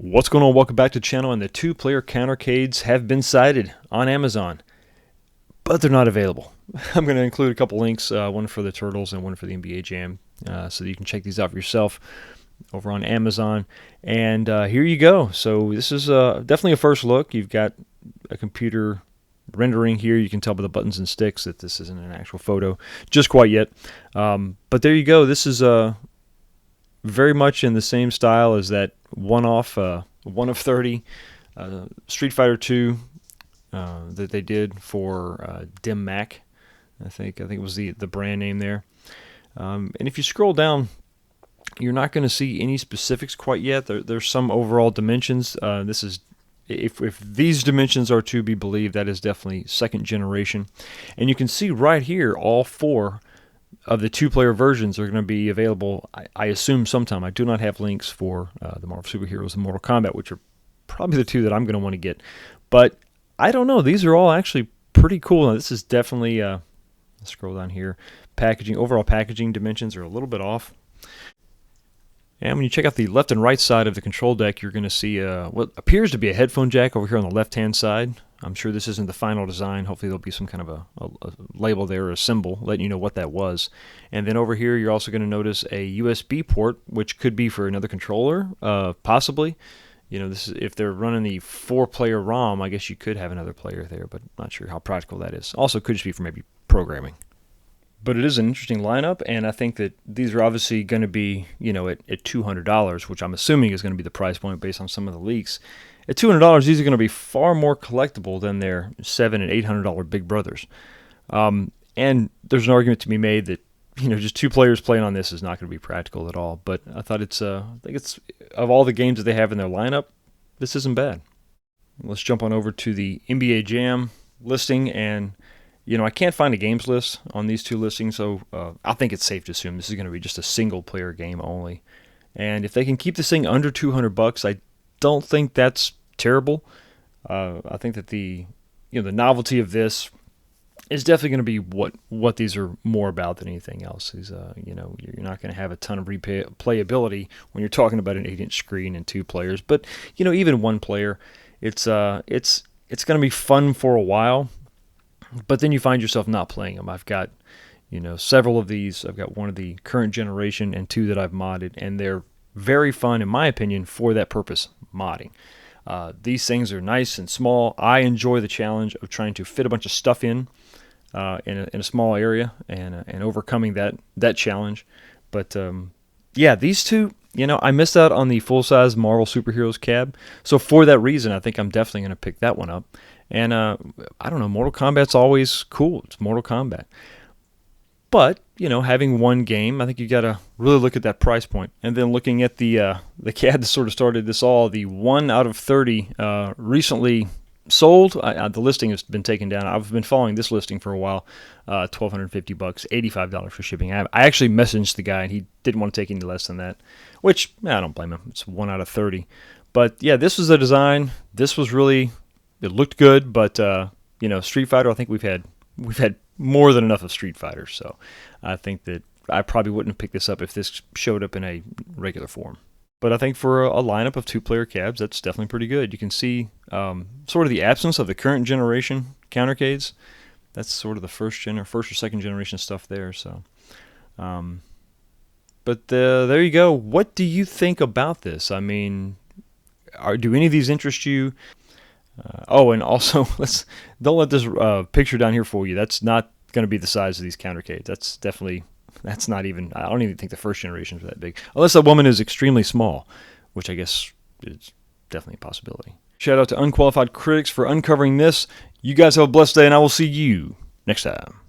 What's going on? Welcome back to the channel, and the two-player Countercades have been sighted on Amazon, but they're not available. I'm going to include a couple links, one for the Turtles and one for the NBA Jam, so that you can check these out for yourself over on Amazon. And here you go. So this is definitely a first look. You've got a computer rendering here. You can tell by the buttons and sticks that this isn't an actual photo just quite yet. But there you go. This is very much in the same style as that one of 30 Street Fighter 2 that they did for Dim Mac. I think it was the brand name there. And if you scroll down, you're not going to see any specifics quite yet. There's some overall dimensions. This is, if these dimensions are to be believed, that is definitely second generation. And you can see right here, all four of the two-player versions are going to be available, I assume, sometime. I do not have links for the Marvel Superheroes and Mortal Kombat, which are probably the two that I'm going to want to get. But I don't know. These are all actually pretty cool. Now, this is definitely, let's scroll down here, packaging. Overall packaging dimensions are a little bit off. And when you check out the left and right side of the control deck, you're going to see what appears to be a headphone jack over here on the left-hand side. I'm sure this isn't the final design. Hopefully there'll be some kind of a label there or a symbol letting you know what that was. And then over here, you're also going to notice a USB port, which could be for another controller, possibly. You know, this is, if they're running the 4-player ROM, I guess you could have another player there, but not sure how practical that is. Also, could just be for maybe programming. But it is an interesting lineup, and I think that these are obviously going to be, you know, at $200, which I'm assuming is going to be the price point based on some of the leaks. At $200, these are going to be far more collectible than their $700 and $800 big brothers. And there's an argument to be made that, you know, just two players playing on this is not going to be practical at all. But I thought I think it's, of all the games that they have in their lineup, this isn't bad. Let's jump on over to the NBA Jam listing, and you know, I can't find a games list on these two listings, so I think it's safe to assume this is going to be just a single-player game only. And if they can keep this thing under $200, I don't think that's terrible. I think that the novelty of this is definitely going to be what these are more about than anything else. These, you know, you're not going to have a ton of replayability when you're talking about an 8-inch screen and two players, but you know, even one player, it's going to be fun for a while. But then you find yourself not playing them. I've got, you know, several of these. I've got one of the current generation and two that I've modded, and they're very fun, in my opinion, for that purpose, modding. These things are nice and small. I enjoy the challenge of trying to fit a bunch of stuff in a small area and overcoming that challenge. But yeah, these two, you know, I missed out on the full-size Marvel Superheroes cab. So for that reason, I think I'm definitely going to pick that one up. And I don't know, Mortal Kombat's always cool. It's Mortal Kombat. But, you know, having one game, I think you got to really look at that price point. And then looking at the CAD that sort of started this all, the 1 out of 30 recently sold. The listing has been taken down. I've been following this listing for a while. $1,250, $85 for shipping. I actually messaged the guy, and he didn't want to take any less than that, which I don't blame him. It's 1 out of 30. But yeah, this was the design. This was really, it looked good, but you know, Street Fighter, I think we've had more than enough of Street Fighter, so I think that I probably wouldn't have picked this up if this showed up in a regular form. But I think for a lineup of two-player cabs, that's definitely pretty good. You can see sort of the absence of the current generation Countercades. That's sort of the first or second generation stuff there. So, but there you go. What do you think about this? I mean, do any of these interest you? Oh, and also, don't let this picture down here fool you. That's not going to be the size of these Countercades. That's not even, I don't even think the first generation is that big. Unless that woman is extremely small, which I guess is definitely a possibility. Shout out to Unqualified Critics for uncovering this. You guys have a blessed day, and I will see you next time.